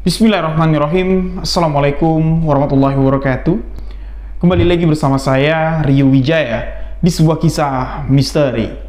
Bismillahirrahmanirrahim. Assalamualaikum warahmatullahi wabarakatuh. Kembali lagi bersama saya Rio Wijaya di sebuah kisah misteri.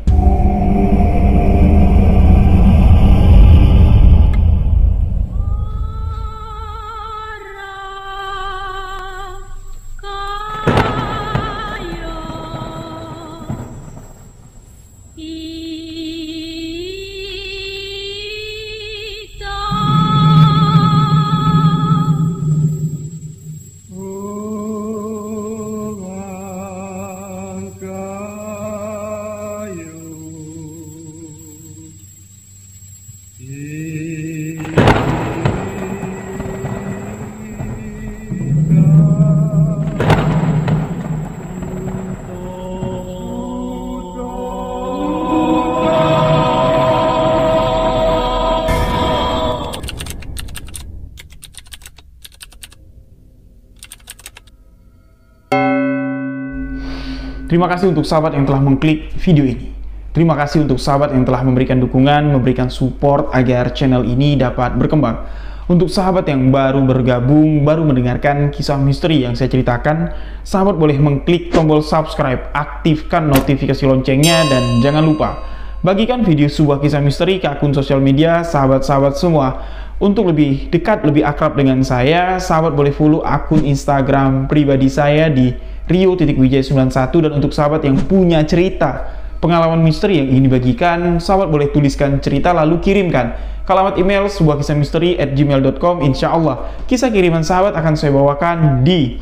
Terima kasih untuk sahabat yang telah mengklik video ini. Terima kasih untuk sahabat yang telah memberikan dukungan, memberikan support agar channel ini dapat berkembang. Untuk sahabat yang baru bergabung, baru mendengarkan kisah misteri yang saya ceritakan, sahabat boleh mengklik tombol subscribe, aktifkan notifikasi loncengnya, dan jangan lupa bagikan video sebuah kisah misteri ke akun sosial media sahabat-sahabat semua. Untuk lebih dekat, lebih akrab dengan saya, sahabat boleh follow akun Instagram pribadi saya di Rio.wijaya91. Dan untuk sahabat yang punya cerita pengalaman misteri yang ingin dibagikan, sahabat boleh tuliskan cerita lalu kirimkan ke alamat email sebuahkisahmisteri@gmail.com. Insya Allah kisah kiriman sahabat akan saya bawakan di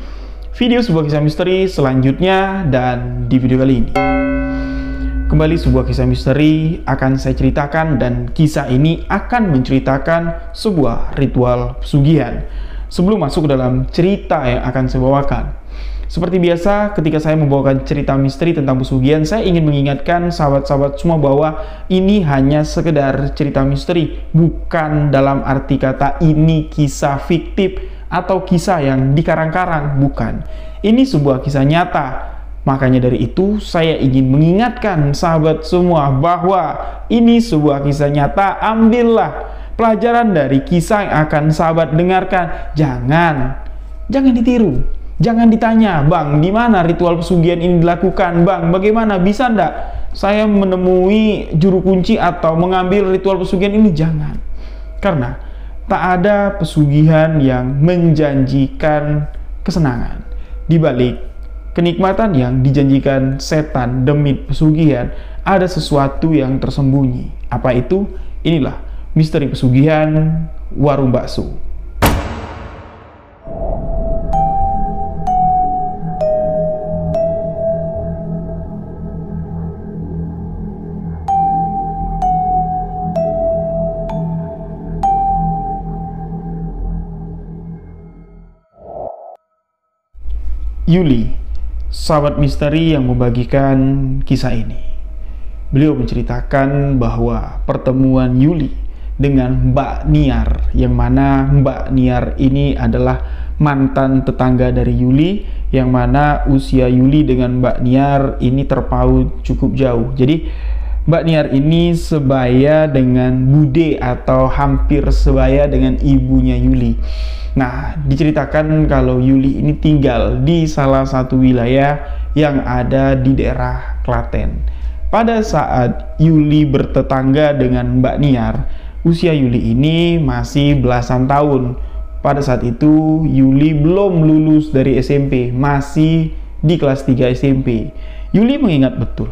video sebuah kisah misteri selanjutnya. Dan di video kali ini kembali sebuah kisah misteri akan saya ceritakan, dan kisah ini akan menceritakan sebuah ritual pesugihan. Sebelum masuk ke dalam cerita yang akan saya bawakan, seperti biasa, ketika saya membawakan cerita misteri tentang pesugihan, saya ingin mengingatkan sahabat-sahabat semua bahwa ini hanya sekedar cerita misteri, bukan dalam arti kata ini kisah fiktif atau kisah yang dikarang-karang, bukan. Ini sebuah kisah nyata. Makanya dari itu, saya ingin mengingatkan sahabat semua bahwa ini sebuah kisah nyata. Ambillah pelajaran dari kisah yang akan sahabat dengarkan. Jangan ditiru. Jangan ditanya, "Bang, di mana ritual pesugihan ini dilakukan? Bang, bagaimana? Bisa ndak saya menemui juru kunci atau mengambil ritual pesugihan ini?" Jangan. Karena tak ada pesugihan yang menjanjikan kesenangan. Di balik kenikmatan yang dijanjikan setan demi pesugihan, ada sesuatu yang tersembunyi. Apa itu? Inilah misteri pesugihan warung bakso. Yuli, sahabat misteri yang membagikan kisah ini. Beliau menceritakan bahwa pertemuan Yuli dengan Mbak Niar, yang mana Mbak Niar ini adalah mantan tetangga dari Yuli, yang mana usia Yuli dengan Mbak Niar ini terpaut cukup jauh. Jadi Mbak Niar ini sebaya dengan Bude atau hampir sebaya dengan ibunya Yuli. Nah, diceritakan kalau Yuli ini tinggal di salah satu wilayah yang ada di daerah Klaten. Pada saat Yuli bertetangga dengan Mbak Niar, usia Yuli ini masih belasan tahun. Pada saat itu Yuli belum lulus dari SMP, masih di kelas 3 SMP. Yuli mengingat betul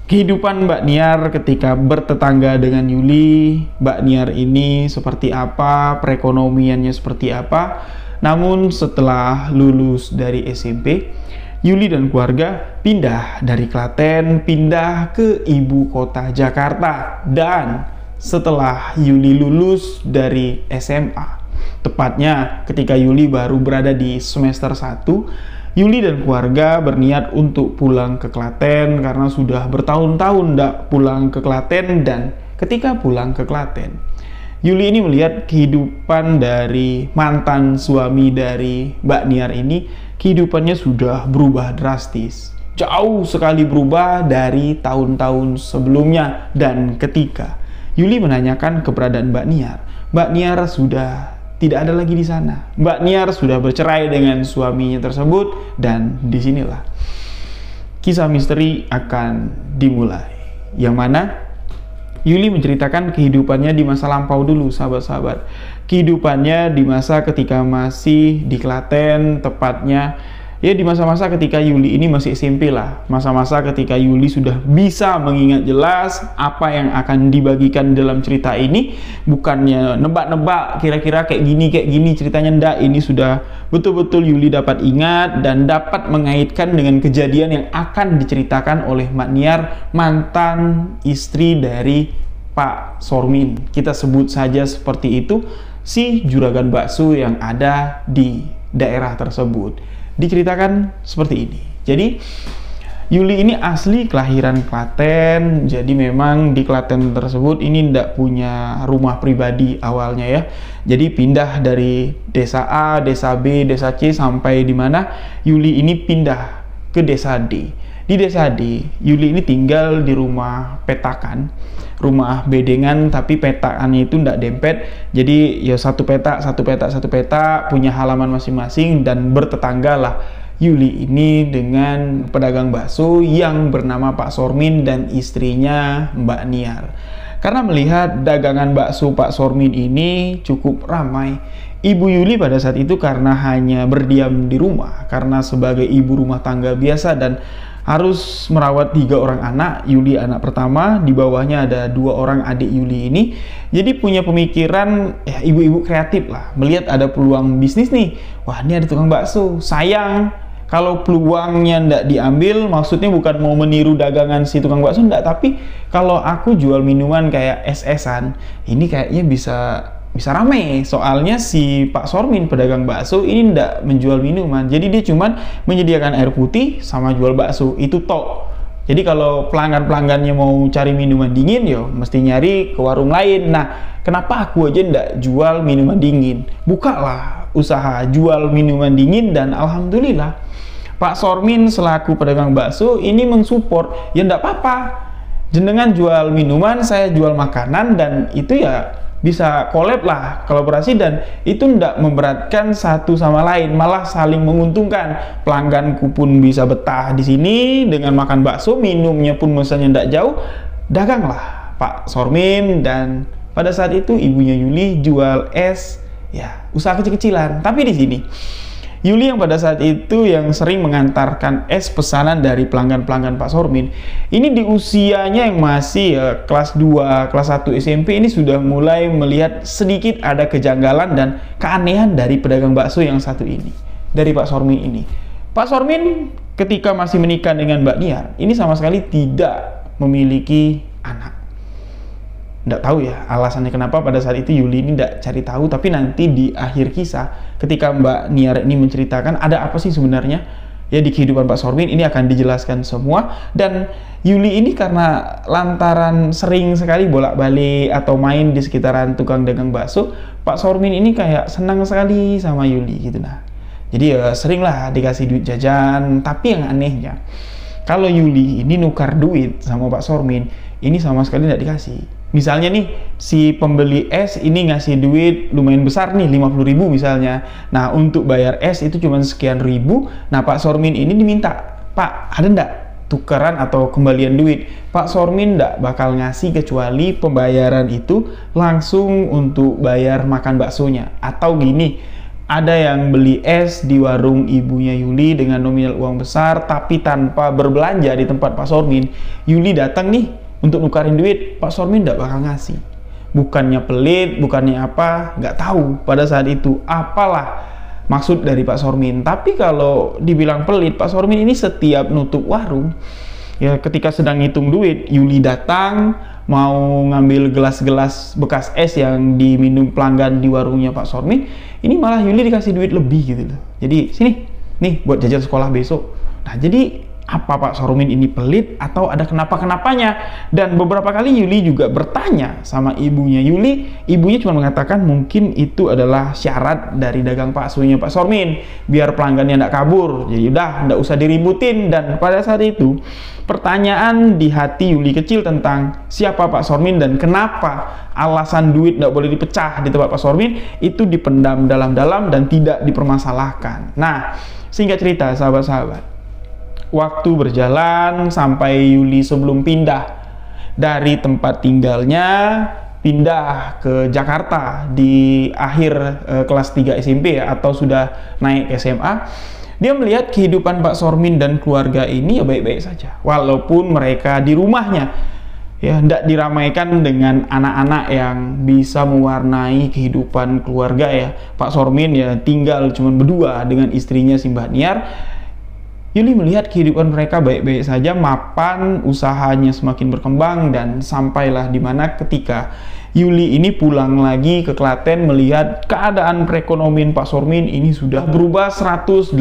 kehidupan Mbak Niar ketika bertetangga dengan Yuli. Mbak Niar ini seperti apa, perekonomiannya seperti apa. Namun setelah lulus dari SMP, Yuli dan keluarga pindah dari Klaten, pindah ke ibu kota Jakarta. Dan setelah Yuli lulus dari SMA, tepatnya ketika Yuli baru berada di semester 1, Yuli dan keluarga berniat untuk pulang ke Klaten karena sudah bertahun-tahun tidak pulang ke Klaten. Dan ketika pulang ke Klaten, Yuli ini melihat kehidupan dari mantan suami dari Mbak Niar ini, kehidupannya sudah berubah drastis. Jauh sekali berubah dari tahun-tahun sebelumnya. Dan ketika Yuli menanyakan keberadaan Mbak Niar. Mbak Niar sudah tidak ada lagi di sana. Mbak Niar sudah bercerai dengan suaminya tersebut, dan disinilah kisah misteri akan dimulai. Yang mana Yuli menceritakan kehidupannya di masa lampau dulu, sahabat-sahabat. Kehidupannya di masa ketika masih di Klaten, tepatnya ya di masa-masa ketika Yuli ini masih SMP lah. Masa-masa ketika Yuli sudah bisa mengingat jelas apa yang akan dibagikan dalam cerita ini. Bukannya nebak-nebak kira-kira kayak gini ceritanya, ndak. Ini sudah betul-betul Yuli dapat ingat dan dapat mengaitkan dengan kejadian yang akan diceritakan oleh Mbak Niar, mantan istri dari Pak Sormin. Kita sebut saja seperti itu, si juragan bakso yang ada di daerah tersebut. Diceritakan seperti ini. Jadi Yuli ini asli kelahiran Klaten. Jadi memang di Klaten tersebut ini tidak punya rumah pribadi awalnya ya. Jadi pindah dari desa A, desa B, desa C, sampai di mana Yuli ini pindah ke desa D. Di desa D, Yuli ini tinggal di rumah petakan, rumah bedengan, tapi petakannya itu tidak dempet. Jadi ya satu petak, punya halaman masing-masing, dan bertetangga lah Yuli ini dengan pedagang bakso yang bernama Pak Sormin dan istrinya Mbak Niar. Karena melihat dagangan bakso Pak Sormin ini cukup ramai, Ibu Yuli pada saat itu karena hanya berdiam di rumah, karena sebagai ibu rumah tangga biasa dan harus merawat 3 orang anak. Yuli anak pertama, di bawahnya ada 2 orang adik Yuli ini. Jadi punya pemikiran ya ibu-ibu kreatif lah, melihat ada peluang bisnis nih. Wah, ini ada tukang bakso. Sayang kalau peluangnya ndak diambil, maksudnya bukan mau meniru dagangan si tukang bakso ndak, tapi kalau aku jual minuman kayak es-esan, ini kayaknya bisa rame. Soalnya si Pak Sormin pedagang bakso ini ndak menjual minuman, jadi dia cuman menyediakan air putih sama jual bakso, itu tok. Jadi kalau pelanggan-pelanggannya mau cari minuman dingin, yo mesti nyari ke warung lain. Nah, kenapa aku aja ndak jual minuman dingin? Bukalah usaha jual minuman dingin, dan alhamdulillah Pak Sormin selaku pedagang bakso ini mensupport. Ya ndak apa-apa, jenengan jual minuman, saya jual makanan, dan itu ya bisa collab lah, kolaborasi, dan itu ndak memberatkan satu sama lain, malah saling menguntungkan. Pelangganku pun bisa betah di sini dengan makan bakso, minumnya pun misalnya ndak jauh, daganglah Pak Sormin. Dan pada saat itu ibunya Yuli jual es, ya usaha kecil-kecilan. Tapi di sini Yuli yang pada saat itu yang sering mengantarkan es pesanan dari pelanggan-pelanggan Pak Sormin, ini di usianya yang masih kelas 2, kelas 1 SMP, ini sudah mulai melihat sedikit ada kejanggalan dan keanehan dari pedagang bakso yang satu ini, dari Pak Sormin ini. Pak Sormin ketika masih menikah dengan Mbak Niar, ini sama sekali tidak memiliki anak. Nggak tahu ya alasannya kenapa pada saat itu Yuli ini nggak cari tahu, tapi nanti di akhir kisah ketika Mbak Niar ini menceritakan ada apa sih sebenarnya ya di kehidupan Pak Sormin, ini akan dijelaskan semua. Dan Yuli ini karena lantaran sering sekali bolak-balik atau main di sekitaran tukang dagang bakso, Pak Sormin ini kayak senang sekali sama Yuli gitu. Nah, jadi ya sering lah dikasih duit jajan. Tapi yang anehnya, kalau Yuli ini nukar duit sama Pak Sormin, ini sama sekali nggak dikasih. Misalnya nih, si pembeli es ini ngasih duit lumayan besar nih, 50.000 misalnya. Nah, untuk bayar es itu cuma sekian ribu. Nah, Pak Sormin ini diminta, Pak, ada ndak tukeran atau kembalian duit? Pak Sormin ndak bakal ngasih kecuali pembayaran itu langsung untuk bayar makan baksonya. Atau gini, ada yang beli es di warung ibunya Yuli dengan nominal uang besar, tapi tanpa berbelanja di tempat Pak Sormin. Yuli datang nih untuk nukarin duit, Pak Sormin nggak bakal ngasih. Bukannya pelit, bukannya apa, nggak tahu pada saat itu apalah maksud dari Pak Sormin. Tapi kalau dibilang pelit, Pak Sormin ini setiap nutup warung, ya ketika sedang ngitung duit, Yuli datang mau ngambil gelas-gelas bekas es yang diminum pelanggan di warungnya Pak Sormin, ini malah Yuli dikasih duit lebih gitu loh. Jadi sini, nih buat jajan sekolah besok. Nah, jadi Apa Pak Sormin ini pelit atau ada kenapa-kenapanya? Dan beberapa kali Yuli juga bertanya sama ibunya Yuli. Ibunya cuma mengatakan mungkin itu adalah syarat dari dagang baksonya Pak Sormin, biar pelanggannya tidak kabur. Jadi udah, tidak usah diributin. Dan pada saat itu pertanyaan di hati Yuli kecil tentang siapa Pak Sormin dan kenapa alasan duit tidak boleh dipecah di tempat Pak Sormin itu dipendam dalam-dalam dan tidak dipermasalahkan. Nah, singkat cerita sahabat-sahabat, waktu berjalan sampai Yuli sebelum pindah dari tempat tinggalnya, pindah ke Jakarta di akhir kelas 3 SMP ya, atau sudah naik SMA. Dia melihat kehidupan Pak Sormin dan keluarga ini ya baik-baik saja, walaupun mereka di rumahnya ya tidak diramaikan dengan anak-anak yang bisa mewarnai kehidupan keluarga ya. Pak Sormin ya tinggal cuma berdua dengan istrinya si Mbak Niar. Yuli melihat kehidupan mereka baik-baik saja, mapan, usahanya semakin berkembang, dan sampailah di mana ketika Yuli ini pulang lagi ke Klaten melihat keadaan perekonomian Pak Sormin ini sudah berubah 180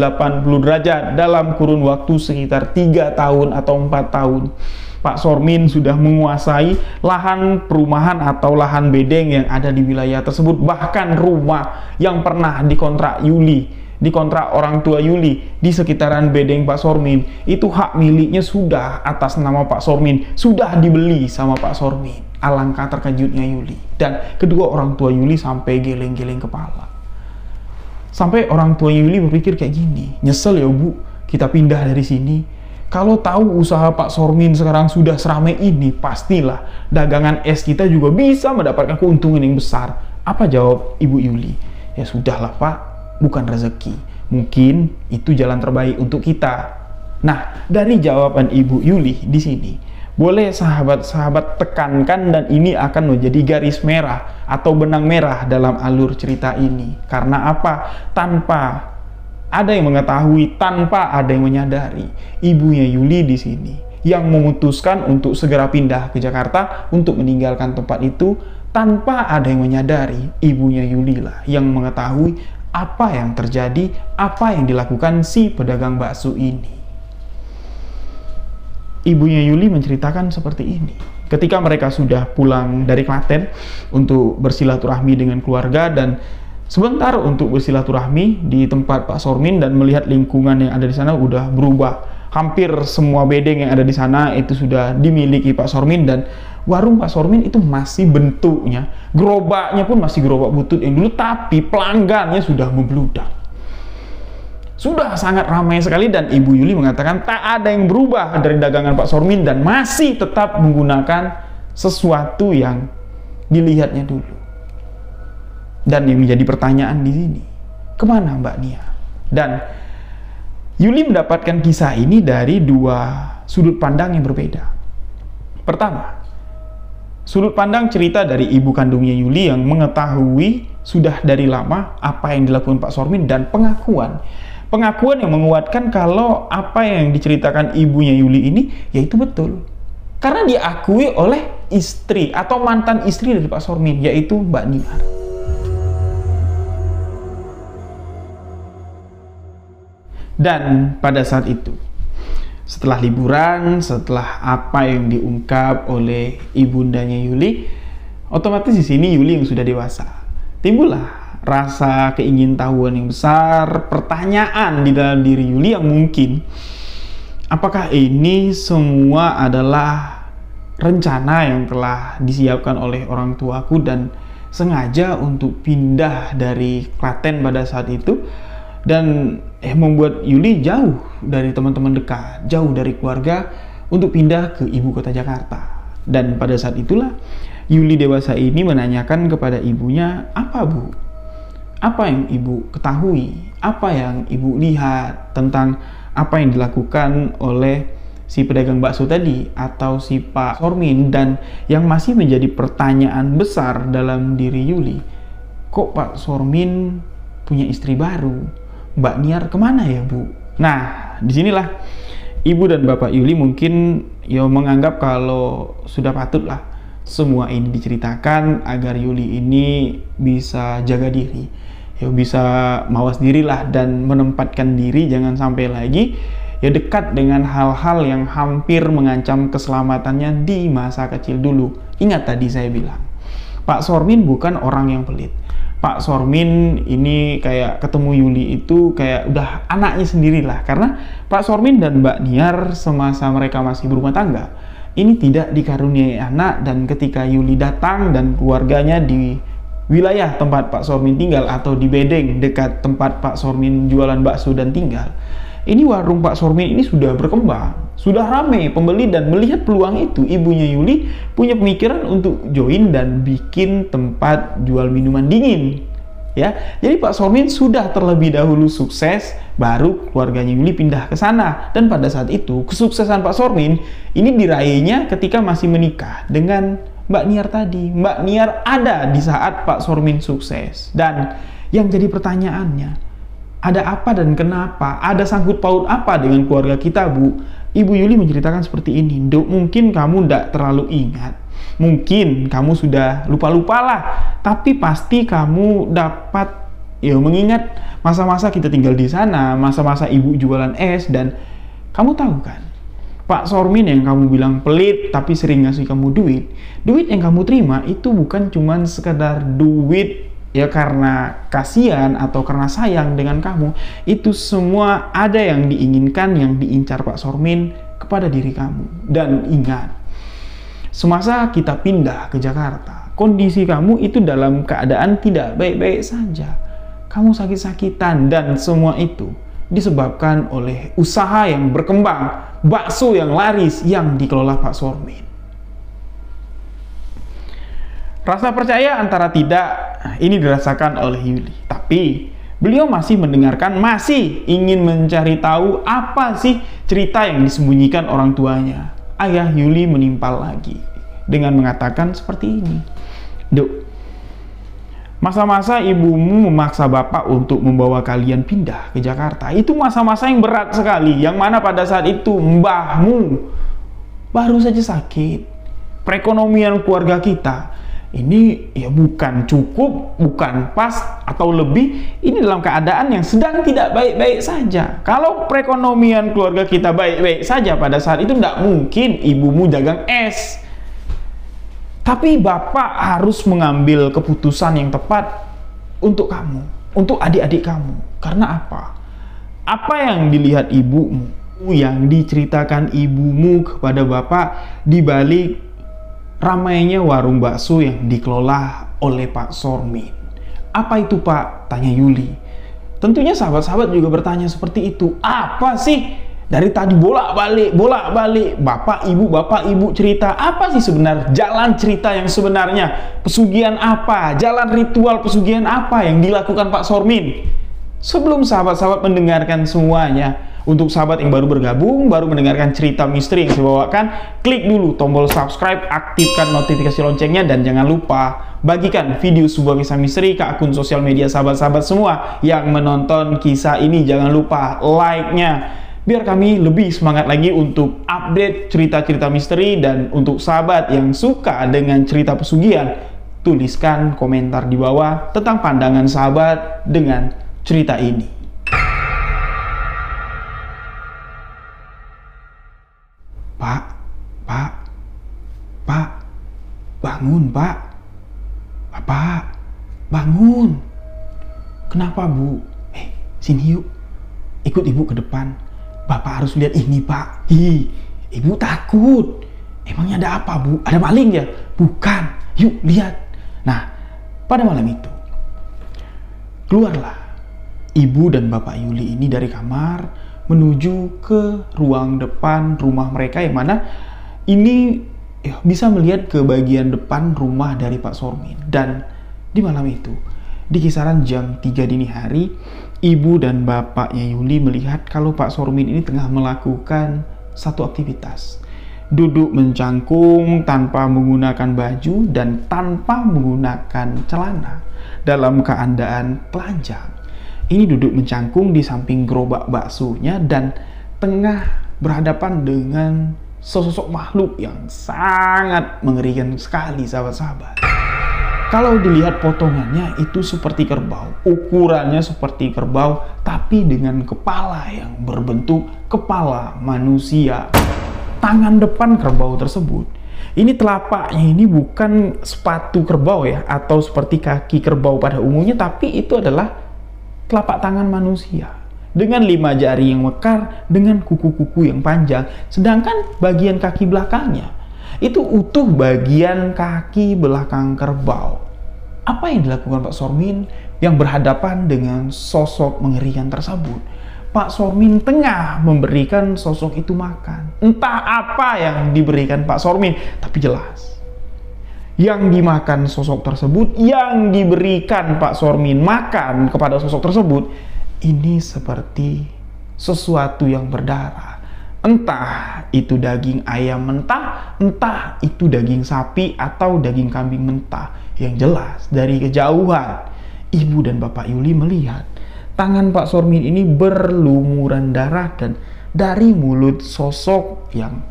derajat dalam kurun waktu sekitar 3 tahun atau 4 tahun. Pak Sormin sudah menguasai lahan perumahan atau lahan bedeng yang ada di wilayah tersebut, bahkan rumah yang pernah dikontrak orang tua Yuli di sekitaran bedeng Pak Sormin, itu hak miliknya sudah atas nama Pak Sormin, sudah dibeli sama Pak Sormin. Alangkah terkejutnya Yuli, dan kedua orang tua Yuli sampai geleng-geleng kepala. Sampai orang tua Yuli berpikir kayak gini, nyesel ya Bu, kita pindah dari sini. Kalau tahu usaha Pak Sormin sekarang sudah seramai ini, pastilah dagangan es kita juga bisa mendapatkan keuntungan yang besar. Apa jawab Ibu Yuli? Ya sudahlah Pak, bukan rezeki. Mungkin itu jalan terbaik untuk kita. Nah, dari jawaban Ibu Yuli di sini, boleh sahabat-sahabat tekankan, dan ini akan menjadi garis merah atau benang merah dalam alur cerita ini. Karena apa? Tanpa ada yang mengetahui, tanpa ada yang menyadari, ibunya Yuli di sini yang memutuskan untuk segera pindah ke Jakarta untuk meninggalkan tempat itu, tanpa ada yang menyadari, ibunya Yuli lah yang mengetahui apa yang terjadi, apa yang dilakukan si pedagang bakso ini. Ibunya Yuli menceritakan seperti ini. Ketika mereka sudah pulang dari Klaten untuk bersilaturahmi dengan keluarga, dan sebentar untuk bersilaturahmi di tempat Pak Sormin dan melihat lingkungan yang ada di sana udah berubah. Hampir semua bedeng yang ada di sana itu sudah dimiliki Pak Sormin, dan warung Pak Sormin itu masih bentuknya, gerobaknya pun masih gerobak butut yang dulu, tapi pelanggannya sudah membludak. Sudah sangat ramai sekali, dan Ibu Yuli mengatakan tak ada yang berubah dari dagangan Pak Sormin dan masih tetap menggunakan sesuatu yang dilihatnya dulu. Dan yang menjadi pertanyaan di sini, kemana Mbak Nia? Dan Yuli mendapatkan kisah ini dari dua sudut pandang yang berbeda. Pertama, sudut pandang cerita dari ibu kandungnya Yuli yang mengetahui sudah dari lama apa yang dilakukan Pak Sormin, dan pengakuan yang menguatkan kalau apa yang diceritakan ibunya Yuli ini yaitu betul. Karena diakui oleh istri atau mantan istri dari Pak Sormin, yaitu Mbak Niar. Dan pada saat itu, setelah liburan, setelah apa yang diungkap oleh ibundanya Yuli, otomatis di sini Yuli yang sudah dewasa, timbullah rasa keingintahuan yang besar, pertanyaan di dalam diri Yuli yang mungkin, apakah ini semua adalah rencana yang telah disiapkan oleh orang tuaku dan sengaja untuk pindah dari Klaten pada saat itu, dan membuat Yuli jauh dari teman-teman dekat, jauh dari keluarga untuk pindah ke ibu kota Jakarta. Dan pada saat itulah Yuli dewasa ini menanyakan kepada ibunya, apa Bu? Apa yang ibu ketahui? Apa yang ibu lihat tentang apa yang dilakukan oleh si pedagang bakso tadi atau si Pak Sormin? Dan yang masih menjadi pertanyaan besar dalam diri Yuli, kok Pak Sormin punya istri baru? Mbak Niar kemana ya Bu? Nah, disinilah ibu dan bapak Yuli mungkin ya menganggap kalau sudah patutlah semua ini diceritakan agar Yuli ini bisa jaga diri, ya bisa mawas dirilah dan menempatkan diri, jangan sampai lagi ya dekat dengan hal-hal yang hampir mengancam keselamatannya di masa kecil dulu. Ingat tadi saya bilang, Pak Sormin bukan orang yang pelit. Pak Sormin ini kayak ketemu Yuli itu kayak udah anaknya sendirilah, karena Pak Sormin dan Mbak Niar semasa mereka masih berumah tangga ini tidak dikaruniai anak, dan ketika Yuli datang dan keluarganya di wilayah tempat Pak Sormin tinggal atau di bedeng dekat tempat Pak Sormin jualan bakso dan tinggal, ini warung Pak Sormin ini sudah berkembang, sudah ramai pembeli, dan melihat peluang itu ibunya Yuli punya pemikiran untuk join dan bikin tempat jual minuman dingin. Ya, jadi Pak Sormin sudah terlebih dahulu sukses, baru keluarganya Yuli pindah ke sana. Dan pada saat itu kesuksesan Pak Sormin ini diraihnya ketika masih menikah dengan Mbak Niar tadi. Mbak Niar ada di saat Pak Sormin sukses. Dan yang jadi pertanyaannya, ada apa dan kenapa? Ada sangkut paut apa dengan keluarga kita, Bu? Ibu Yuli menceritakan seperti ini. Dok, mungkin kamu tidak terlalu ingat. Mungkin kamu sudah lupa-lupa lah. Tapi pasti kamu dapat mengingat masa-masa kita tinggal di sana, masa-masa ibu jualan es, dan kamu tahu kan, Pak Sormin yang kamu bilang pelit tapi sering ngasih kamu duit yang kamu terima itu bukan cuman sekedar duit ya karena kasihan atau karena sayang dengan kamu. Itu semua ada yang diinginkan, yang diincar Pak Sormin kepada diri kamu. Dan ingat, semasa kita pindah ke Jakarta, kondisi kamu itu dalam keadaan tidak baik-baik saja. Kamu sakit-sakitan, dan semua itu disebabkan oleh usaha yang berkembang, bakso yang laris yang dikelola Pak Sormin. Rasa percaya antara tidak ini dirasakan oleh Yuli, tapi beliau masih mendengarkan, masih ingin mencari tahu apa sih cerita yang disembunyikan orang tuanya. Ayah Yuli menimpal lagi dengan mengatakan seperti ini. Dok, masa-masa ibumu memaksa bapak untuk membawa kalian pindah ke Jakarta, itu masa-masa yang berat sekali, yang mana pada saat itu mbahmu baru saja sakit. Perekonomian keluarga kita ini ya bukan cukup, bukan pas, atau lebih, ini dalam keadaan yang sedang tidak baik-baik saja. Kalau perekonomian keluarga kita baik-baik saja pada saat itu, tidak mungkin ibumu dagang es. Tapi bapak harus mengambil keputusan yang tepat untuk kamu, untuk adik-adik kamu. Karena apa? Apa yang dilihat ibumu, yang diceritakan ibumu kepada bapak di balik ramainya warung bakso yang dikelola oleh Pak Sormin. Apa itu, Pak? Tanya Yuli. Tentunya sahabat-sahabat juga bertanya seperti itu. Apa sih? Dari tadi bolak-balik, bapak ibu cerita. Apa sih sebenarnya jalan cerita yang sebenarnya? Pesugihan apa? Jalan ritual pesugihan apa yang dilakukan Pak Sormin? Sebelum sahabat-sahabat mendengarkan semuanya, untuk sahabat yang baru bergabung, baru mendengarkan cerita misteri yang saya bawakan, klik dulu tombol subscribe, aktifkan notifikasi loncengnya, dan jangan lupa bagikan video sebuah kisah misteri ke akun sosial media sahabat-sahabat semua yang menonton kisah ini. Jangan lupa like-nya, biar kami lebih semangat lagi untuk update cerita-cerita misteri. Dan untuk sahabat yang suka dengan cerita pesugihan, tuliskan komentar di bawah tentang pandangan sahabat dengan cerita ini. Pak, bangun, Pak. Bapak, bangun. Kenapa, Bu? Sini yuk, ikut Ibu ke depan. Bapak harus lihat ini, Pak. Ibu takut. Emangnya ada apa, Bu? Ada maling ya? Bukan. Yuk, lihat. Nah, pada malam itu, keluarlah Ibu dan Bapak Yuli ini dari kamar menuju ke ruang depan rumah mereka, yang mana ini bisa melihat ke bagian depan rumah dari Pak Sormin. Dan di malam itu, di kisaran jam 3 dini hari, Ibu dan bapaknya Yuli melihat kalau Pak Sormin ini tengah melakukan satu aktivitas. Duduk mencangkung tanpa menggunakan baju dan tanpa menggunakan celana, dalam keadaan telanjang. Ini duduk mencangkung di samping gerobak baksonya dan tengah berhadapan dengan sosok makhluk yang sangat mengerikan sekali, sahabat-sahabat. Kalau dilihat potongannya itu seperti kerbau, ukurannya seperti kerbau, tapi dengan kepala yang berbentuk kepala manusia. Tangan depan kerbau tersebut, ini telapaknya ini bukan sepatu kerbau ya, atau seperti kaki kerbau pada umumnya, tapi itu adalah telapak tangan manusia. Dengan 5 jari yang mekar, dengan kuku-kuku yang panjang, sedangkan bagian kaki belakangnya itu utuh bagian kaki belakang kerbau. Apa yang dilakukan Pak Sormin yang berhadapan dengan sosok mengerikan tersebut? Pak Sormin tengah memberikan sosok itu makan. Entah apa yang diberikan Pak Sormin, tapi jelas yang dimakan sosok tersebut, yang diberikan Pak Sormin makan kepada sosok tersebut, ini seperti sesuatu yang berdarah. Entah itu daging ayam mentah, entah itu daging sapi atau daging kambing mentah. Yang jelas dari kejauhan, Ibu dan Bapak Yuli melihat tangan Pak Sormin ini berlumuran darah, dan dari mulut sosok yang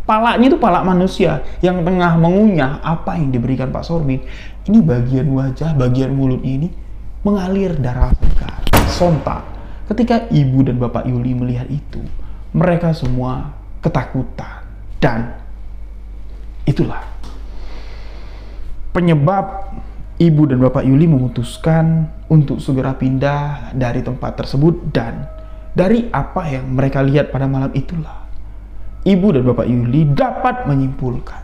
palanya itu palak manusia yang tengah mengunyah apa yang diberikan Pak Sormin. Ini bagian wajah, bagian mulutnya ini mengalir darah segar. Sontak ketika Ibu dan Bapak Yuli melihat itu, mereka semua ketakutan, dan itulah penyebab Ibu dan Bapak Yuli memutuskan untuk segera pindah dari tempat tersebut. Dan dari apa yang mereka lihat pada malam itulah, Ibu dan Bapak Yuli dapat menyimpulkan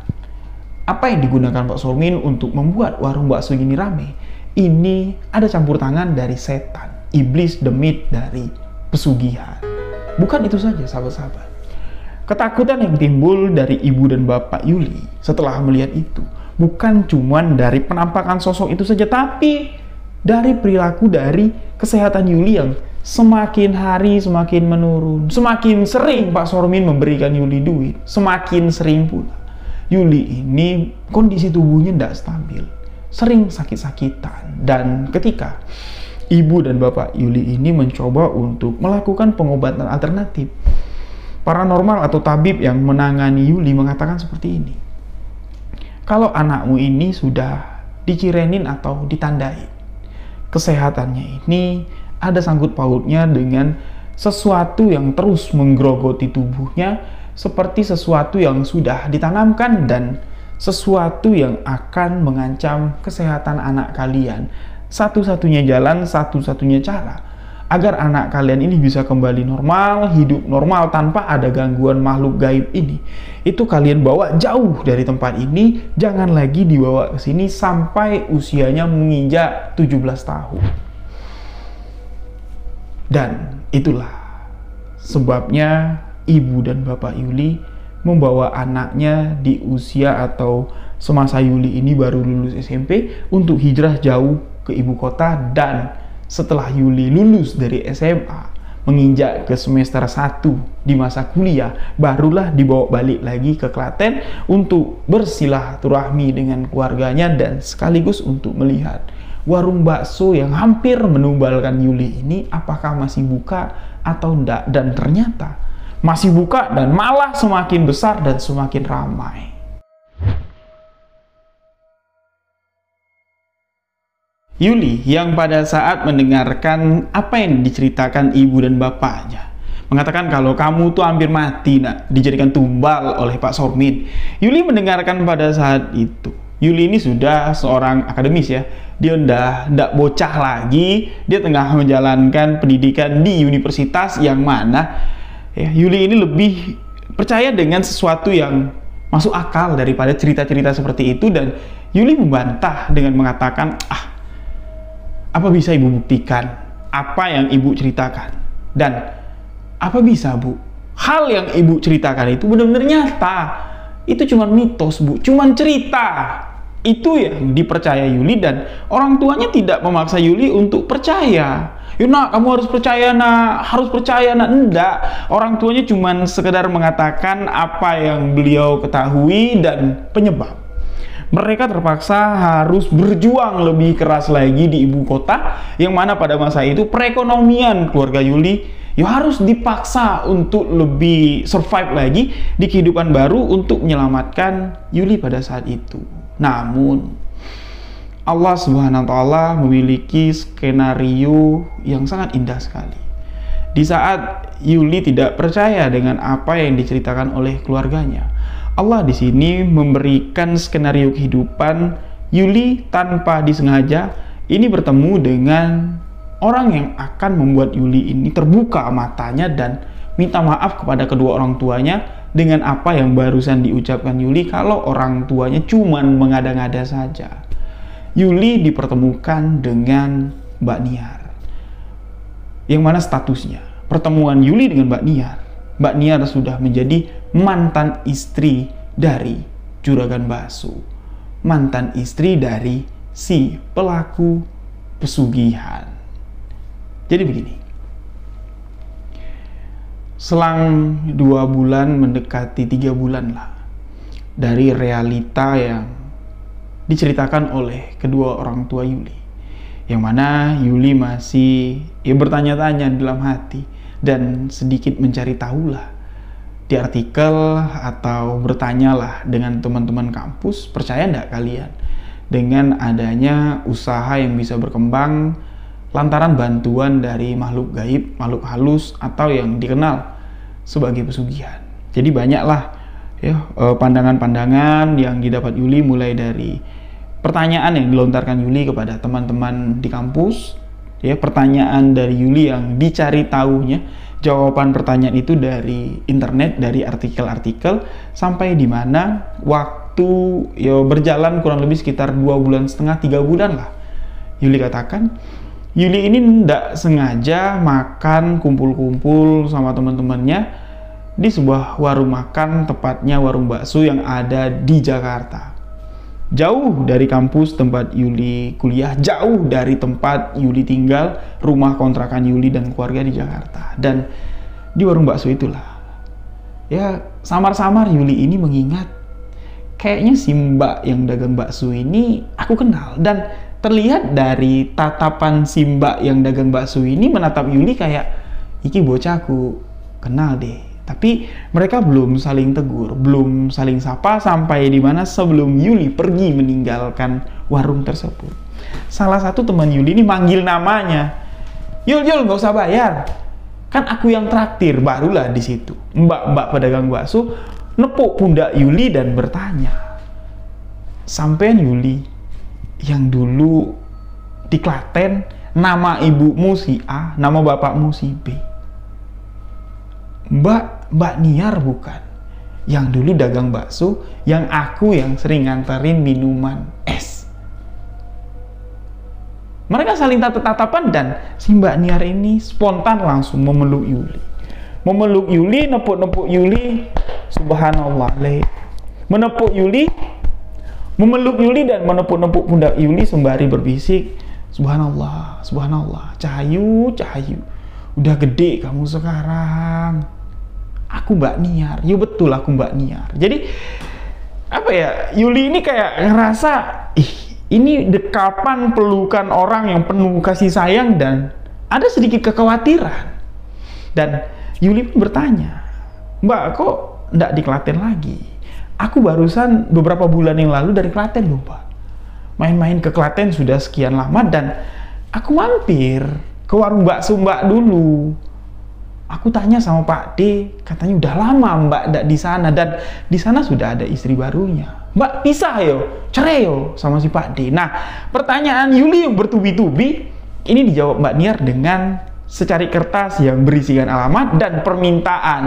apa yang digunakan Pak Sormin untuk membuat warung bakso ini rame. Ini ada campur tangan dari setan, iblis demit dari pesugihan. Bukan itu saja sahabat-sahabat. Ketakutan yang timbul dari Ibu dan Bapak Yuli setelah melihat itu bukan cuman dari penampakan sosok itu saja, tapi dari perilaku, dari kesehatan Yuli yang semakin hari semakin menurun. Semakin sering Pak Sormin memberikan Yuli duit, semakin sering pula Yuli ini kondisi tubuhnya tidak stabil, sering sakit-sakitan. Dan ketika Ibu dan Bapak Yuli ini mencoba untuk melakukan pengobatan alternatif, paranormal atau tabib yang menangani Yuli mengatakan seperti ini: kalau anakmu ini sudah dicirenin atau ditandai, kesehatannya ini ada sangkut pautnya dengan sesuatu yang terus menggerogoti tubuhnya, seperti sesuatu yang sudah ditanamkan dan sesuatu yang akan mengancam kesehatan anak kalian. Satu-satunya jalan, satu-satunya cara agar anak kalian ini bisa kembali normal, hidup normal tanpa ada gangguan makhluk gaib ini, itu kalian bawa jauh dari tempat ini. Jangan lagi dibawa ke sini sampai usianya menginjak 17 tahun. Dan itulah sebabnya Ibu dan Bapak Yuli membawa anaknya di usia atau semasa Yuli ini baru lulus SMP untuk hijrah jauh ke ibu kota. Dan setelah Yuli lulus dari SMA, menginjak ke semester 1 di masa kuliah, barulah dibawa balik lagi ke Klaten untuk bersilaturahmi dengan keluarganya dan sekaligus untuk melihat warung bakso yang hampir menumbalkan Yuli ini apakah masih buka atau enggak. Dan ternyata masih buka dan malah semakin besar dan semakin ramai. Yuli yang pada saat mendengarkan apa yang diceritakan ibu dan bapaknya mengatakan kalau kamu tuh hampir mati nak, dijadikan tumbal oleh Pak Sormin. Yuli mendengarkan pada saat itu. Yuli ini sudah seorang akademis ya, dia ndak bocah lagi, dia tengah menjalankan pendidikan di universitas yang mana ya, Yuli ini lebih percaya dengan sesuatu yang masuk akal daripada cerita-cerita seperti itu. Dan Yuli membantah dengan mengatakan, apa bisa ibu buktikan apa yang ibu ceritakan? Dan apa bisa bu, hal yang ibu ceritakan itu benar-benar nyata? Itu cuma mitos bu, cuma cerita. Itu yang dipercaya Yuli, dan orang tuanya tidak memaksa Yuli untuk percaya. Yuk nak, kamu harus percaya nak, harus percaya nak. Enggak, orang tuanya cuma sekedar mengatakan apa yang beliau ketahui dan penyebab. Mereka terpaksa harus berjuang lebih keras lagi di ibu kota, yang mana pada masa itu perekonomian keluarga Yuli ya harus dipaksa untuk lebih survive lagi di kehidupan baru untuk menyelamatkan Yuli pada saat itu. Namun Allah Subhanahu wa Ta'ala memiliki skenario yang sangat indah sekali. Di saat Yuli tidak percaya dengan apa yang diceritakan oleh keluarganya, Allah di sini memberikan skenario kehidupan Yuli tanpa disengaja ini bertemu dengan orang yang akan membuat Yuli ini terbuka matanya dan minta maaf kepada kedua orang tuanya dengan apa yang barusan diucapkan Yuli kalau orang tuanya cuman mengada-ngada saja. Yuli dipertemukan dengan Mbak Niar. Yang mana statusnya? Pertemuan Yuli dengan Mbak Niar sudah menjadi mantan istri dari Juragan Bakso. Mantan istri dari si pelaku pesugihan. Jadi begini. Selang 2 bulan mendekati 3 bulan lah dari realita yang diceritakan oleh kedua orang tua Yuli, yang mana Yuli masih bertanya-tanya dalam hati dan sedikit mencari tahulah di artikel atau bertanyalah dengan teman-teman kampus, percaya enggak kalian dengan adanya usaha yang bisa berkembang lantaran bantuan dari makhluk gaib, makhluk halus atau yang dikenal sebagai pesugihan. Jadi banyaklah ya pandangan-pandangan yang didapat Yuli, mulai dari pertanyaan yang dilontarkan Yuli kepada teman-teman di kampus, ya pertanyaan dari Yuli yang dicari tahunya, jawaban pertanyaan itu dari internet, dari artikel-artikel, sampai di mana waktu ya berjalan kurang lebih sekitar 2,5 bulan, 3 bulan lah. Yuli katakan, Yuli ini tidak sengaja makan kumpul-kumpul sama teman-temannya di sebuah warung makan, tepatnya warung bakso yang ada di Jakarta. Jauh dari kampus tempat Yuli kuliah, jauh dari tempat Yuli tinggal, rumah kontrakan Yuli dan keluarga di Jakarta. Dan di warung bakso itulah, ya samar-samar Yuli ini mengingat, kayaknya si Mbak yang dagang bakso ini aku kenal. Dan terlihat dari tatapan si Mbak yang dagang bakso ini menatap Yuli kayak, iki bocah aku kenal deh. Tapi mereka belum saling tegur, belum saling sapa sampai di mana sebelum Yuli pergi meninggalkan warung tersebut. Salah satu teman Yuli ini manggil namanya. Yul, nggak usah bayar. Kan aku yang traktir. Barulah di situ Mbak pedagang bakso nepuk pundak Yuli dan bertanya, sampean Yuli yang dulu di Klaten, nama ibumu si A, nama bapakmu si B. Mbak Niar bukan? Yang dulu dagang bakso, yang aku yang sering nganterin minuman es. Mereka saling tatap-tatapan dan si Mbak Niar ini spontan langsung memeluk Yuli. Memeluk Yuli, nepuk-nepuk Yuli, subhanallah, menepuk Yuli, memeluk Yuli dan menepuk-nepuk pundak Yuli sembari berbisik, subhanallah, subhanallah, Cahayu, udah gede kamu sekarang. Aku Mbak Niar. Ya betul, aku Mbak Niar. Jadi apa ya, Yuli ini kayak ngerasa, ini dekapan pelukan orang yang penuh kasih sayang dan ada sedikit kekhawatiran. Dan Yuli pun bertanya, Mbak, kok nggak di Klaten lagi? Aku barusan beberapa bulan yang lalu dari Klaten loh, Pak. Main-main ke Klaten sudah sekian lama dan aku mampir ke warung bakso Mbak dulu. Aku tanya sama Pak D, katanya udah lama Mbak ndak di sana dan di sana sudah ada istri barunya. Mbak pisah yo, cerai yo sama si Pak D. Nah, pertanyaan Yuli yang bertubi-tubi ini dijawab Mbak Niar dengan secari kertas yang berisikan alamat dan permintaan.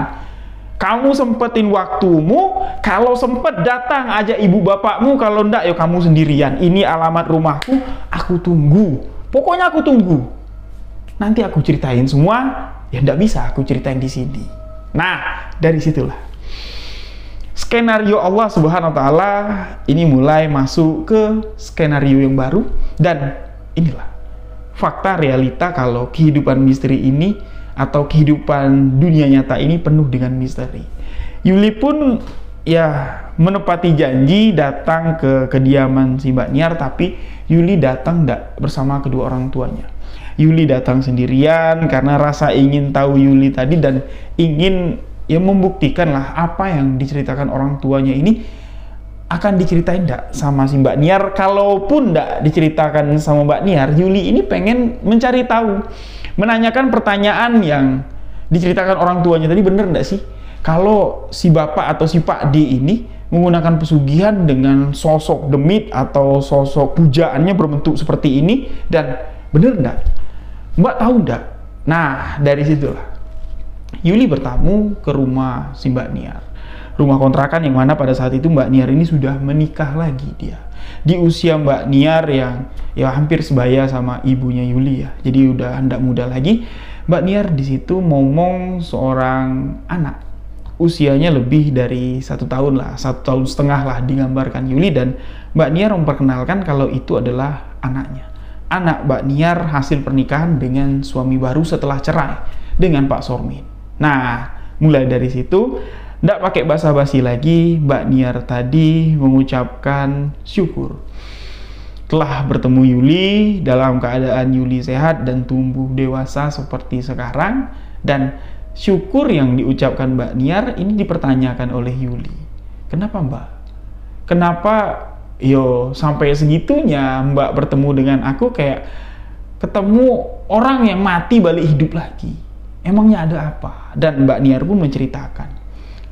Kamu sempetin waktumu, kalau sempet datang aja ibu bapakmu, kalau ndak yo kamu sendirian. Ini alamat rumahku, aku tunggu. Pokoknya aku tunggu. Nanti aku ceritain semua. Ya ndak bisa aku ceritain di sini. Nah, dari situlah skenario Allah Subhanahu wa Ta'ala ini mulai masuk ke skenario yang baru. Dan inilah fakta realita kalau kehidupan misteri ini atau kehidupan dunia nyata ini penuh dengan misteri. Yuli pun ya menepati janji datang ke kediaman si Mbak Niar, tapi Yuli datang ndak bersama kedua orang tuanya. Yuli datang sendirian karena rasa ingin tahu Yuli tadi dan ingin ya membuktikan lah apa yang diceritakan orang tuanya ini akan diceritain enggak sama si Mbak Niar? Kalaupun enggak diceritakan sama Mbak Niar, Yuli ini pengen mencari tahu, menanyakan pertanyaan yang diceritakan orang tuanya tadi, bener enggak sih kalau si bapak atau si Pak D ini menggunakan pesugihan dengan sosok demit atau sosok pujaannya berbentuk seperti ini, dan bener enggak? Mbak tahu enggak? Nah, dari situlah Yuli bertamu ke rumah si Mbak Niar, rumah kontrakan yang mana pada saat itu Mbak Niar ini sudah menikah lagi dia. Di usia Mbak Niar yang ya hampir sebaya sama ibunya Yuli ya. Jadi udah hendak muda lagi. Mbak Niar di situ momong seorang anak. Usianya lebih dari 1 tahun lah, 1,5 tahun lah digambarkan Yuli, dan Mbak Niar memperkenalkan kalau itu adalah anaknya. Anak Mbak Niar hasil pernikahan dengan suami baru setelah cerai dengan Pak Sormin. Nah, mulai dari situ nggak pakai basa-basi lagi, Mbak Niar tadi mengucapkan syukur telah bertemu Yuli dalam keadaan Yuli sehat dan tumbuh dewasa seperti sekarang. Dan syukur yang diucapkan Mbak Niar ini dipertanyakan oleh Yuli. Kenapa Mbak? Kenapa sampai segitunya Mbak bertemu dengan aku kayak ketemu orang yang mati balik hidup lagi? Emangnya ada apa? Dan Mbak Niar pun menceritakan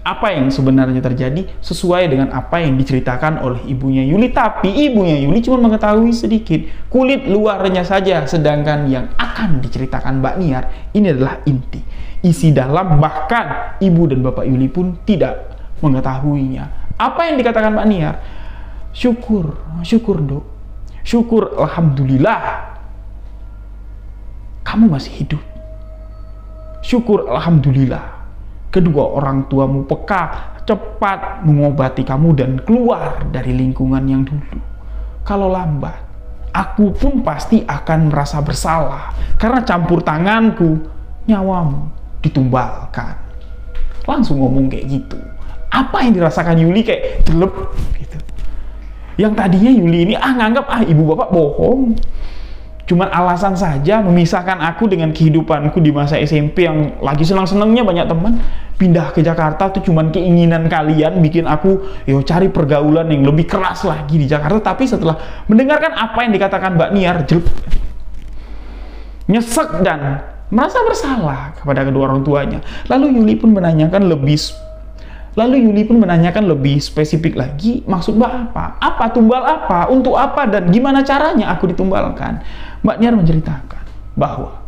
apa yang sebenarnya terjadi sesuai dengan apa yang diceritakan oleh ibunya Yuli. Tapi ibunya Yuli cuma mengetahui sedikit, kulit luarnya saja, sedangkan yang akan diceritakan Mbak Niar ini adalah inti, isi dalam, bahkan ibu dan bapak Yuli pun tidak mengetahuinya. Apa yang dikatakan Mbak Niar? Syukur Dok, syukur, alhamdulillah kamu masih hidup. Syukur alhamdulillah kedua orang tuamu peka, cepat mengobati kamu dan keluar dari lingkungan yang dulu. Kalau lambat, aku pun pasti akan merasa bersalah karena campur tanganku, nyawamu ditumbalkan. Langsung ngomong kayak gitu. Apa yang dirasakan Yuli kayak jelek gitu. Yang tadinya Yuli ini nganggap ibu bapak bohong, cuman alasan saja memisahkan aku dengan kehidupanku di masa SMP yang lagi senang-senangnya banyak teman. Pindah ke Jakarta tuh cuman keinginan kalian bikin aku cari pergaulan yang lebih keras lagi di Jakarta. Tapi setelah mendengarkan apa yang dikatakan Mbak Niar, nyesek dan merasa bersalah kepada kedua orang tuanya. Lalu Yuli pun menanyakan lebih spesifik lagi, maksud Mbak apa? Apa tumbal apa? Untuk apa? Dan gimana caranya aku ditumbalkan? Mbak Niar menceritakan bahwa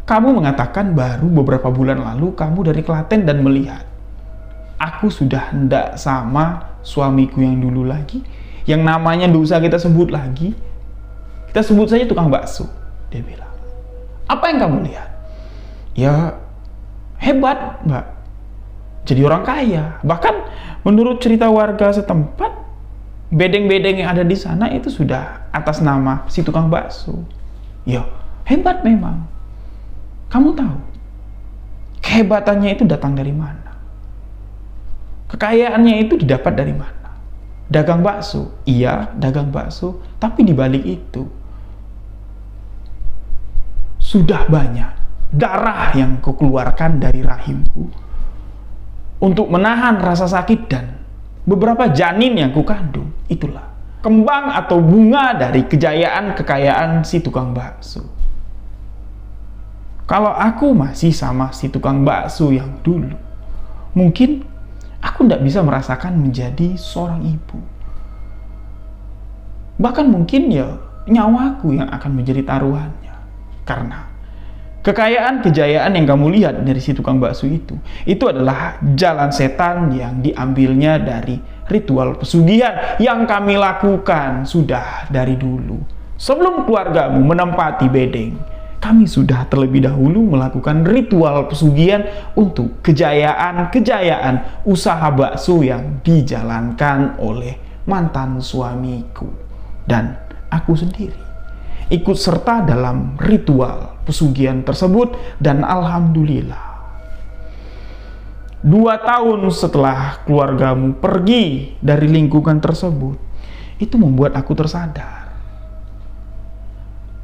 kamu mengatakan baru beberapa bulan lalu kamu dari Klaten dan melihat aku sudah hendak sama suamiku yang dulu lagi, yang namanya nggak usah kita sebut lagi, kita sebut saja tukang bakso. Dia bilang, apa yang kamu lihat? Ya hebat Mbak, jadi orang kaya. Bahkan menurut cerita warga setempat, bedeng-bedeng yang ada di sana itu sudah atas nama si tukang bakso. Hebat memang. Kamu tahu kehebatannya itu datang dari mana? Kekayaannya itu didapat dari mana? Dagang bakso. Iya, dagang bakso, tapi di balik itu sudah banyak darah yang kukeluarkan dari rahimku untuk menahan rasa sakit dan beberapa janin yang kukandung. Itulah kembang atau bunga dari kekayaan si tukang bakso. Kalau aku masih sama si tukang bakso yang dulu, mungkin aku tidak bisa merasakan menjadi seorang ibu. Bahkan mungkin nyawaku yang akan menjadi taruhannya. Karena kekayaan-kejayaan yang kamu lihat dari si tukang bakso itu adalah jalan setan yang diambilnya dari ritual pesugihan yang kami lakukan sudah dari dulu. Sebelum keluargamu menempati bedeng, kami sudah terlebih dahulu melakukan ritual pesugihan untuk kejayaan-kejayaan usaha bakso yang dijalankan oleh mantan suamiku. Dan aku sendiri ikut serta dalam ritual pesugihan tersebut, dan alhamdulillah 2 tahun setelah keluargamu pergi dari lingkungan tersebut, itu membuat aku tersadar.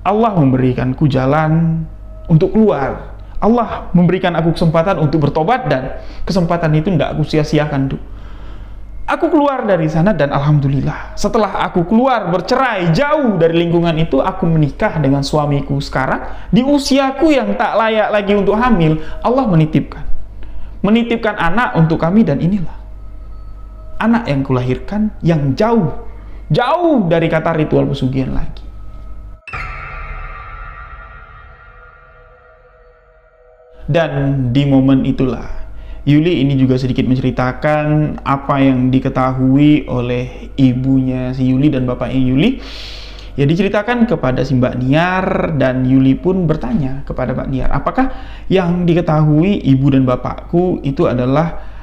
Allah memberikanku jalan untuk keluar. Allah memberikan aku kesempatan untuk bertobat, dan kesempatan itu tidak aku sia-siakan. Aku keluar dari sana dan alhamdulillah, setelah aku keluar bercerai jauh dari lingkungan itu, aku menikah dengan suamiku sekarang di usiaku yang tak layak lagi untuk hamil. Allah menitipkan anak untuk kami, dan inilah anak yang kulahirkan yang jauh dari kata ritual pesugihan lagi. Dan di momen itulah Yuli ini juga sedikit menceritakan apa yang diketahui oleh ibunya si Yuli dan bapaknya Yuli. Ya, diceritakan kepada si Mbak Niar, dan Yuli pun bertanya kepada Mbak Niar, apakah yang diketahui ibu dan bapakku itu adalah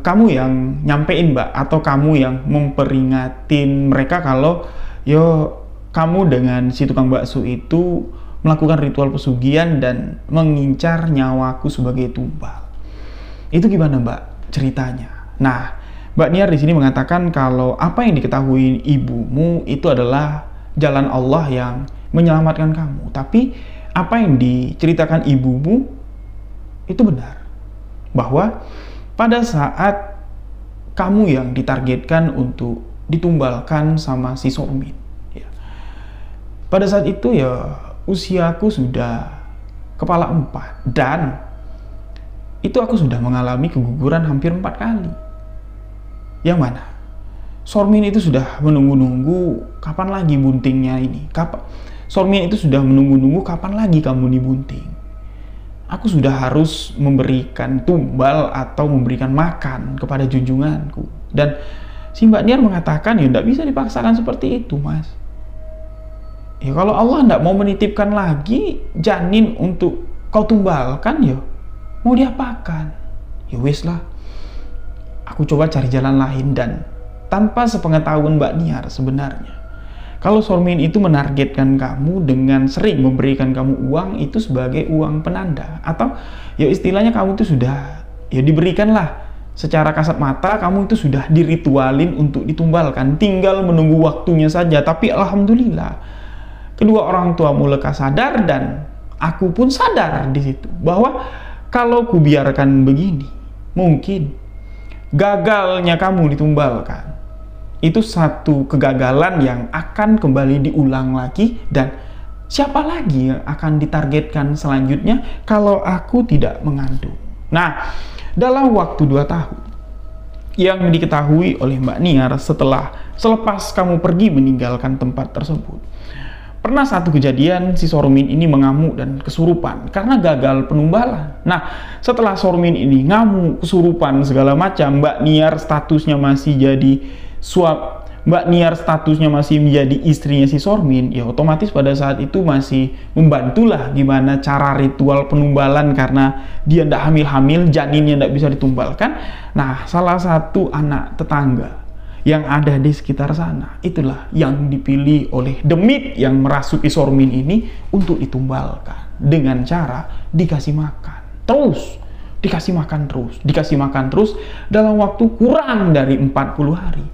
kamu yang nyampein, Mbak, atau kamu yang memperingatin mereka kalau kamu dengan si tukang bakso itu melakukan ritual pesugihan dan mengincar nyawaku sebagai tumbal. Itu gimana, Mbak, ceritanya? Nah, Mbak Niar di sini mengatakan kalau apa yang diketahui ibumu itu adalah jalan Allah yang menyelamatkan kamu. Tapi apa yang diceritakan ibumu itu benar. Bahwa pada saat kamu yang ditargetkan untuk ditumbalkan sama si Sormin, ya, pada saat itu ya usiaku sudah kepala 4, dan itu aku sudah mengalami keguguran hampir 4 kali. Yang mana Sormin itu sudah menunggu-nunggu kapan lagi buntingnya ini. Sormin itu sudah menunggu-nunggu kapan lagi kamu dibunting. Aku sudah harus memberikan tumbal atau memberikan makan kepada junjunganku. Dan si Mbak Niar mengatakan, ya tidak bisa dipaksakan seperti itu, Mas. Ya kalau Allah tidak mau menitipkan lagi janin untuk kau tumbalkan, ya mau diapakan? Ya wis lah, aku coba cari jalan lain. Dan tanpa sepengetahuan Mbak Niar sebenarnya, kalau Sormin itu menargetkan kamu dengan sering memberikan kamu uang itu sebagai uang penanda, atau ya istilahnya kamu itu sudah ya diberikanlah secara kasat mata, kamu itu sudah diritualin untuk ditumbalkan, tinggal menunggu waktunya saja. Tapi alhamdulillah kedua orang tuamu lekas sadar, dan aku pun sadar di situ bahwa kalau kubiarkan begini, mungkin gagalnya kamu ditumbalkan itu satu kegagalan yang akan kembali diulang lagi. Dan siapa lagi yang akan ditargetkan selanjutnya kalau aku tidak mengandung? Nah, dalam waktu 2 tahun yang diketahui oleh Mbak Niar selepas kamu pergi meninggalkan tempat tersebut, pernah satu kejadian si Sormin ini mengamuk dan kesurupan karena gagal penumbalan. Nah, setelah Sormin ini ngamuk, kesurupan segala macam, Mbak Niar statusnya masih menjadi istrinya si Sormin, ya otomatis pada saat itu masih membantulah gimana cara ritual penumbalan karena dia tidak hamil-hamil, janinnya tidak bisa ditumbalkan. Nah, salah satu anak tetangga yang ada di sekitar sana, itulah yang dipilih oleh demit yang merasuki Sormin ini untuk ditumbalkan dengan cara dikasih makan terus, dikasih makan terus dalam waktu kurang dari 40 hari.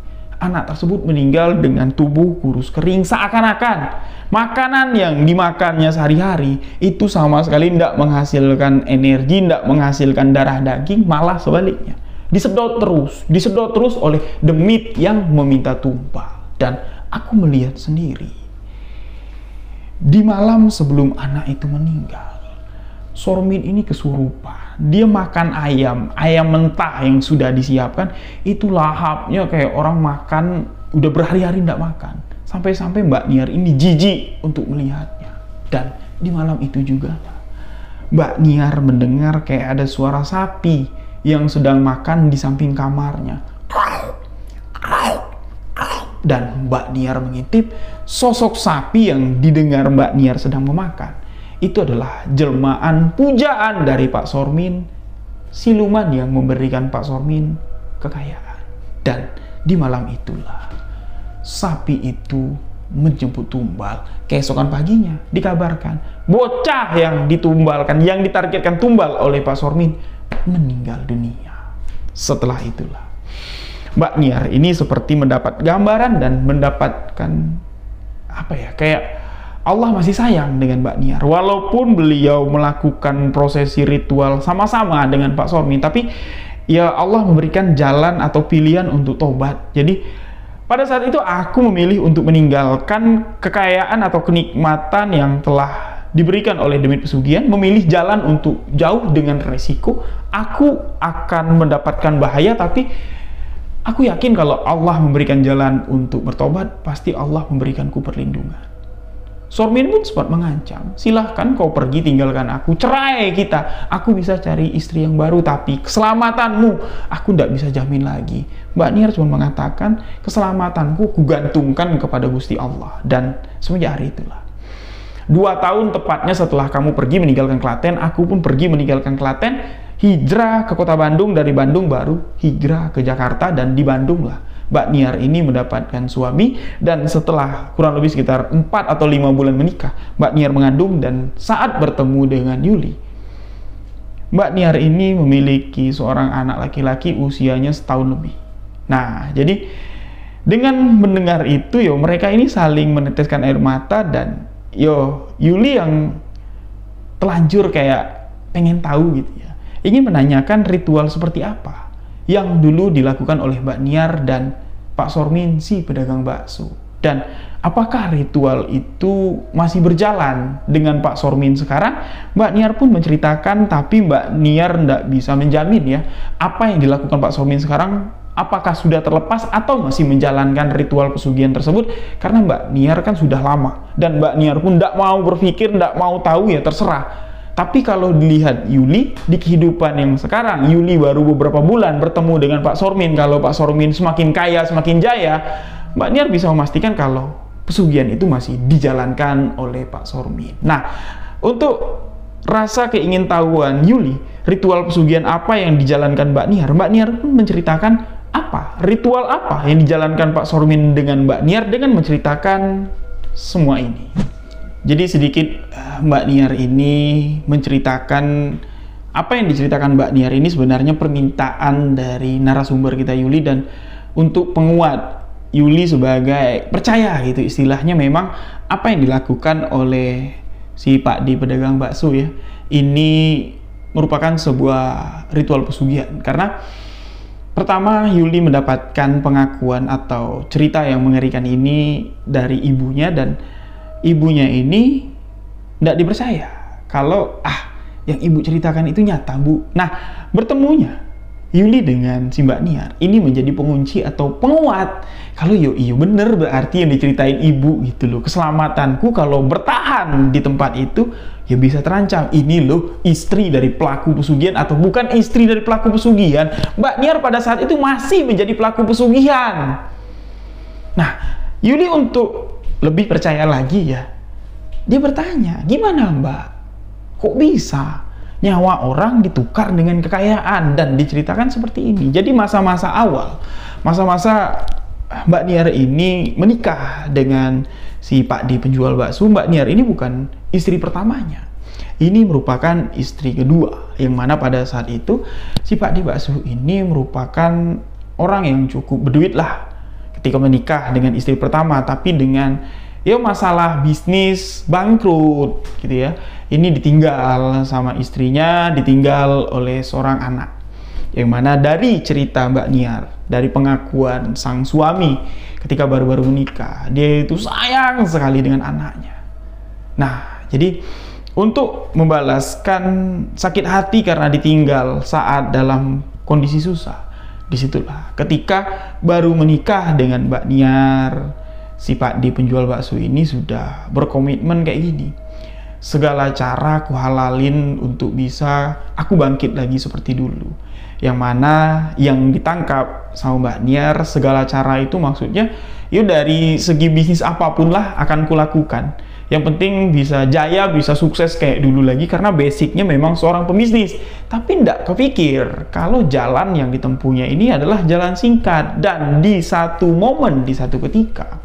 Anak tersebut meninggal dengan tubuh kurus kering, seakan-akan makanan yang dimakannya sehari-hari itu sama sekali tidak menghasilkan energi, tidak menghasilkan darah daging, malah sebaliknya disedot terus oleh demit yang meminta tumbal. Dan aku melihat sendiri di malam sebelum anak itu meninggal, Sormin ini kesurupan. Dia makan ayam mentah yang sudah disiapkan, itu lahapnya kayak orang makan udah berhari-hari tidak makan. Sampai-sampai Mbak Niar ini jijik untuk melihatnya. Dan di malam itu juga Mbak Niar mendengar kayak ada suara sapi yang sedang makan di samping kamarnya. Dan Mbak Niar mengintip, sosok sapi yang didengar Mbak Niar sedang memakan itu adalah jelmaan pujaan dari Pak Sormin, siluman yang memberikan Pak Sormin kekayaan. Dan di malam itulah sapi itu menjemput tumbal. Keesokan paginya dikabarkan bocah yang ditumbalkan, yang ditargetkan tumbal oleh Pak Sormin, meninggal dunia. Setelah itulah Mbak Niar ini seperti mendapat gambaran dan mendapatkan kayak Allah masih sayang dengan Mbak Niar. Walaupun beliau melakukan prosesi ritual sama-sama dengan Pak Sormin, tapi ya Allah memberikan jalan atau pilihan untuk tobat. Jadi pada saat itu aku memilih untuk meninggalkan kekayaan atau kenikmatan yang telah diberikan oleh demit pesugihan, memilih jalan untuk jauh dengan resiko aku akan mendapatkan bahaya, tapi aku yakin kalau Allah memberikan jalan untuk bertobat, pasti Allah memberikanku perlindungan. Sormin pun sempat mengancam, silahkan kau pergi tinggalkan aku, cerai kita, aku bisa cari istri yang baru, tapi keselamatanmu aku tidak bisa jamin lagi. Mbak Niar cuma mengatakan, keselamatanku kugantungkan kepada Gusti Allah. Dan semenjak hari itulah, 2 tahun tepatnya setelah kamu pergi meninggalkan Klaten, aku pun pergi meninggalkan Klaten, hijrah ke kota Bandung, dari Bandung baru hijrah ke Jakarta, dan di Bandung lah Mbak Niar ini mendapatkan suami. Dan setelah kurang lebih sekitar 4 atau 5 bulan menikah, Mbak Niar mengandung, dan saat bertemu dengan Yuli, Mbak Niar ini memiliki seorang anak laki-laki usianya setahun lebih. Nah, jadi dengan mendengar itu, yo mereka ini saling meneteskan air mata, dan yo Yuli yang telanjur kayak pengen tahu gitu ya, ingin menanyakan ritual seperti apa yang dulu dilakukan oleh Mbak Niar dan Pak Sormin si pedagang bakso, dan apakah ritual itu masih berjalan dengan Pak Sormin sekarang. Mbak Niar pun menceritakan, tapi Mbak Niar tidak bisa menjamin ya apa yang dilakukan Pak Sormin sekarang, apakah sudah terlepas atau masih menjalankan ritual pesugihan tersebut, karena Mbak Niar kan sudah lama, dan Mbak Niar pun tidak mau berpikir, tidak mau tahu, ya terserah. Tapi kalau dilihat Yuli di kehidupan yang sekarang, Yuli baru beberapa bulan bertemu dengan Pak Sormin. Kalau Pak Sormin semakin kaya, semakin jaya, Mbak Niar bisa memastikan kalau pesugihan itu masih dijalankan oleh Pak Sormin. Nah, untuk rasa keingintahuan Yuli, ritual pesugihan apa yang dijalankan Mbak Niar pun menceritakan apa, ritual apa yang dijalankan Pak Sormin dengan Mbak Niar, dengan menceritakan semua ini. Jadi sedikit Mbak Niar ini menceritakan apa yang diceritakan Mbak Niar ini sebenarnya permintaan dari narasumber kita Yuli, dan untuk penguat Yuli sebagai percaya gitu istilahnya, memang apa yang dilakukan oleh si Pak di pedagang bakso ya, ini merupakan sebuah ritual pesugihan. Karena pertama, Yuli mendapatkan pengakuan atau cerita yang mengerikan ini dari ibunya, dan ibunya ini tidak dipercaya kalau yang ibu ceritakan itu nyata, Bu. Nah, bertemunya Yuli dengan si Mbak Niar ini menjadi pengunci atau penguat kalau iya bener berarti yang diceritain ibu gitu loh, keselamatanku kalau bertahan di tempat itu ya bisa terancam. Ini loh istri dari pelaku pesugihan, atau bukan istri dari pelaku pesugihan, Mbak Niar pada saat itu masih menjadi pelaku pesugihan. Nah, Yuli untuk lebih percaya lagi ya, dia bertanya, gimana Mbak, kok bisa nyawa orang ditukar dengan kekayaan? Dan diceritakan seperti ini. Jadi masa-masa awal, masa-masa Mbak Niar ini menikah dengan si Pak di penjual bakso, Mbak Niar ini bukan istri pertamanya, ini merupakan istri kedua, yang mana pada saat itu si Pak di bakso ini merupakan orang yang cukup berduit lah ketika menikah dengan istri pertama, tapi dengan ya masalah bisnis bangkrut gitu ya, ini ditinggal sama istrinya, ditinggal oleh seorang anak, yang mana dari cerita Mbak Niar, dari pengakuan sang suami ketika baru-baru menikah, dia itu sayang sekali dengan anaknya. Nah, jadi untuk membalaskan sakit hati karena ditinggal saat dalam kondisi susah, disitulah ketika baru menikah dengan Mbak Niar, si Pak di penjual bakso ini sudah berkomitmen kayak gini, segala cara aku halalin untuk bisa aku bangkit lagi seperti dulu. Yang mana yang ditangkap sama Mbak Niar, segala cara itu maksudnya yuk dari segi bisnis apapun lah akan kulakukan, yang penting bisa jaya, bisa sukses kayak dulu lagi, karena basicnya memang seorang pembisnis. Tapi tidak kepikir kalau jalan yang ditempuhnya ini adalah jalan singkat. Dan di satu momen, di satu ketika,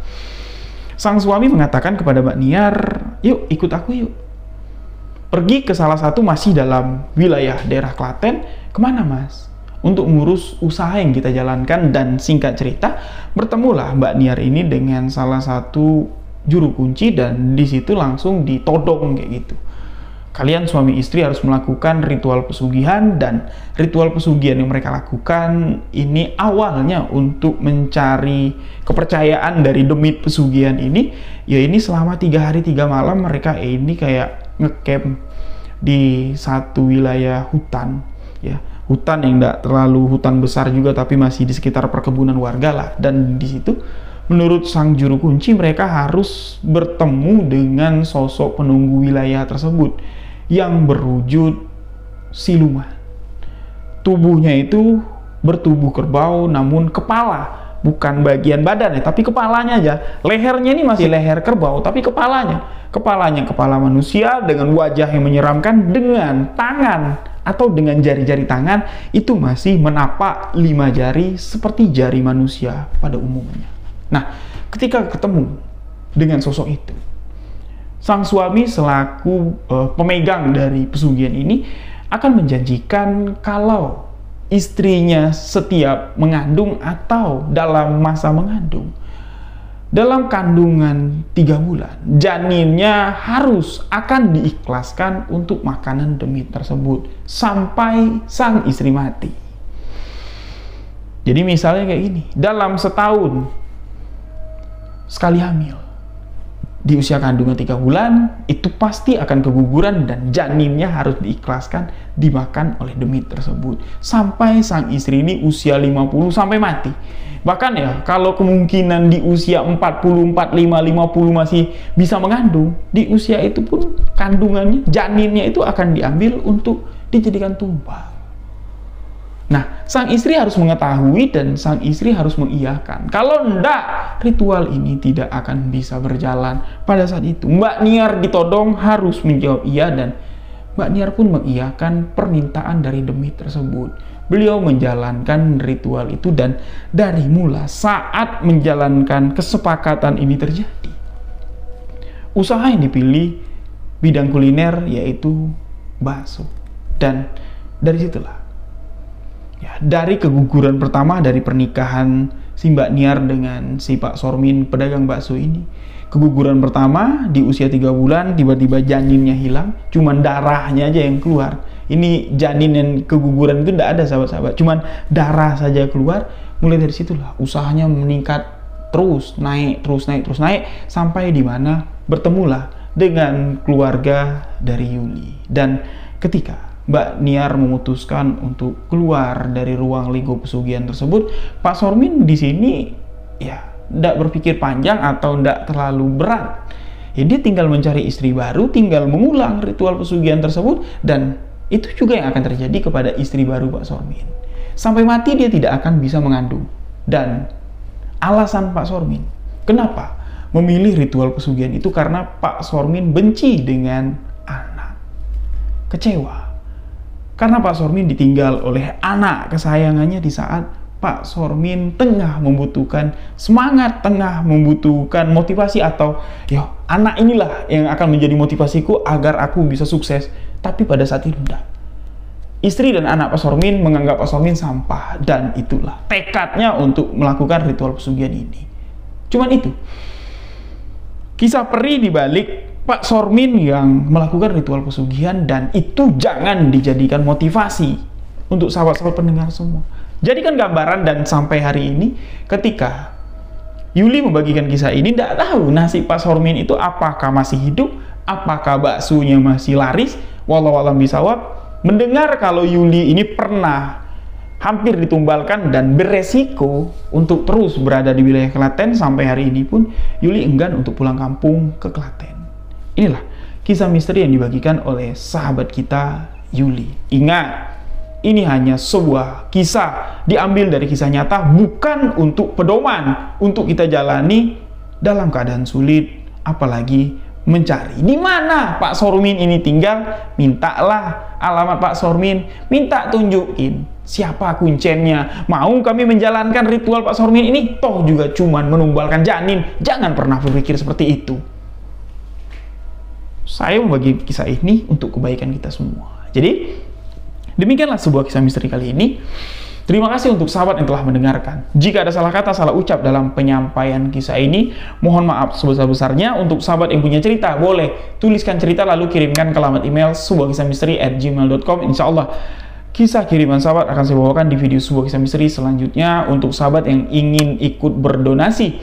sang suami mengatakan kepada Mbak Niar, yuk ikut aku yuk, pergi ke salah satu masih dalam wilayah daerah Klaten. Kemana Mas? Untuk ngurus usaha yang kita jalankan. Dan singkat cerita, bertemulah Mbak Niar ini dengan salah satu juru kunci, dan di situ langsung ditodong kayak gitu. kalian suami istri harus melakukan ritual pesugihan, dan ritual pesugihan yang mereka lakukan ini awalnya untuk mencari kepercayaan dari demit pesugihan ini. Ya ini selama 3 hari 3 malam mereka ini kayak ngecamp di satu wilayah hutan, ya hutan yang tidak terlalu hutan besar juga, tapi masih di sekitar perkebunan warga lah. Dan di situ menurut sang juru kunci mereka harus bertemu dengan sosok penunggu wilayah tersebut yang berwujud siluman. Tubuhnya itu bertubuh kerbau, namun kepala, bukan bagian badan ya, tapi kepalanya aja. Lehernya ini masih leher kerbau, tapi kepalanya kepala manusia dengan wajah yang menyeramkan, dengan tangan atau dengan jari-jari tangan itu masih menapak 5 jari seperti jari manusia pada umumnya. Nah, ketika ketemu dengan sosok itu, sang suami selaku pemegang dari pesugihan ini akan menjanjikan kalau istrinya setiap mengandung atau dalam masa mengandung, dalam kandungan 3 bulan, janinnya harus akan diikhlaskan untuk makanan demit tersebut sampai sang istri mati. Jadi misalnya kayak gini, dalam setahun sekali hamil, di usia kandungan 3 bulan itu pasti akan keguguran dan janinnya harus diikhlaskan dimakan oleh demit tersebut sampai sang istri ini usia 50 sampai mati. Bahkan ya kalau kemungkinan di usia 40, 45, 50 masih bisa mengandung, di usia itu pun kandungannya, janinnya itu akan diambil untuk dijadikan tumbal. Nah, sang istri harus mengetahui dan sang istri harus mengiyakan. Kalau enggak, ritual ini tidak akan bisa berjalan. Pada saat itu, Mbak Niar ditodong harus menjawab iya, dan Mbak Niar pun mengiyakan permintaan dari demit tersebut. Beliau menjalankan ritual itu, dan dari mula saat menjalankan kesepakatan ini terjadi, usaha yang dipilih bidang kuliner yaitu bakso. Dan dari situlah, ya, dari keguguran pertama dari pernikahan si Mbak Niar dengan si Pak Sormin pedagang bakso ini, keguguran pertama di usia 3 bulan tiba-tiba janinnya hilang, cuman darahnya aja yang keluar. Ini janin yang keguguran itu tidak ada sahabat-sahabat, cuman darah saja keluar. Mulai dari situlah usahanya meningkat terus naik sampai di mana bertemulah dengan keluarga dari Yuli. Dan ketika Mbak Niar memutuskan untuk keluar dari ruang lingkup pesugihan tersebut, Pak Sormin di sini ya tidak berpikir panjang atau tidak terlalu berat. Ya, dia tinggal mencari istri baru, tinggal mengulang ritual pesugihan tersebut, dan itu juga yang akan terjadi kepada istri baru Pak Sormin. Sampai mati dia tidak akan bisa mengandung. Dan alasan Pak Sormin kenapa memilih ritual pesugihan itu karena Pak Sormin benci dengan anak, kecewa karena Pak Sormin ditinggal oleh anak kesayangannya di saat Pak Sormin tengah membutuhkan semangat, tengah membutuhkan motivasi, atau ya anak inilah yang akan menjadi motivasiku agar aku bisa sukses. Tapi pada saat itu enggak. Istri dan anak Pak Sormin menganggap Pak Sormin sampah, dan itulah tekadnya untuk melakukan ritual pesugihan ini. Cuman itu kisah peri di balik Pak Sormin yang melakukan ritual pesugihan, dan itu jangan dijadikan motivasi untuk sahabat-sahabat pendengar semua. Jadikan gambaran, dan sampai hari ini ketika Yuli membagikan kisah ini, tidak tahu nasib Pak Sormin itu apakah masih hidup, apakah baksonya masih laris. Wallahu a'lam bishawab. Mendengar kalau Yuli ini pernah hampir ditumbalkan dan beresiko untuk terus berada di wilayah Klaten, sampai hari ini pun Yuli enggan untuk pulang kampung ke Klaten. Inilah kisah misteri yang dibagikan oleh sahabat kita Yuli. Ingat, ini hanya sebuah kisah diambil dari kisah nyata, bukan untuk pedoman untuk kita jalani dalam keadaan sulit, apalagi mencari di mana Pak Sormin ini tinggal. Mintalah alamat Pak Sormin, minta tunjukin siapa kuncennya. Mau kami menjalankan ritual Pak Sormin ini, toh juga cuman menumbalkan janin. Jangan pernah berpikir seperti itu. Saya membagi kisah ini untuk kebaikan kita semua. Jadi demikianlah sebuah kisah misteri kali ini. Terima kasih untuk sahabat yang telah mendengarkan. Jika ada salah kata, salah ucap dalam penyampaian kisah ini, mohon maaf sebesar-besarnya. Untuk sahabat yang punya cerita, boleh tuliskan cerita lalu kirimkan ke alamat email sebuahkisahmisteri@gmail.com. Insya Allah kisah kiriman sahabat akan saya bawakan di video sebuah kisah misteri selanjutnya. Untuk sahabat yang ingin ikut berdonasi,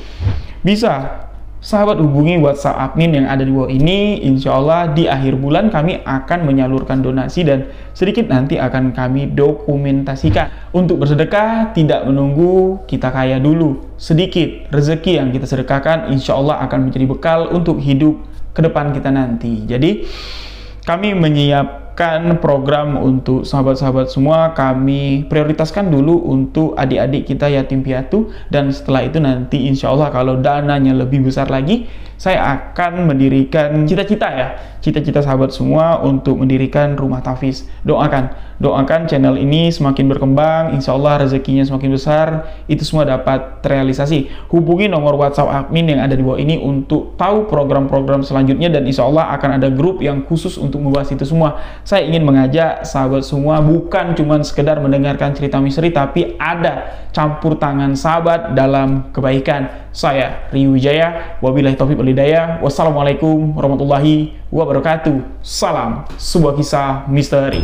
bisa sahabat hubungi WhatsApp admin yang ada di bawah ini. Insya Allah di akhir bulan kami akan menyalurkan donasi dan sedikit nanti akan kami dokumentasikan. Untuk bersedekah tidak menunggu kita kaya dulu. Sedikit rezeki yang kita sedekahkan insya Allah akan menjadi bekal untuk hidup ke depan kita nanti. Jadi kami menyiapkan program untuk sahabat-sahabat semua. Kami prioritaskan dulu untuk adik-adik kita yatim piatu, dan setelah itu nanti insya Allah kalau dananya lebih besar lagi, saya akan mendirikan cita-cita sahabat semua untuk mendirikan rumah tahfiz. Doakan channel ini semakin berkembang, insya Allah rezekinya semakin besar, itu semua dapat terrealisasi. Hubungi nomor WhatsApp admin yang ada di bawah ini untuk tahu program-program selanjutnya, dan insya Allah akan ada grup yang khusus untuk membahas itu semua. Saya ingin mengajak sahabat semua bukan cuma sekedar mendengarkan cerita misteri, tapi ada campur tangan sahabat dalam kebaikan. Saya Rio Wijaya, wabillahi taufiq wal hidayah. Wassalamualaikum warahmatullahi wabarakatuh. Salam sebuah kisah misteri.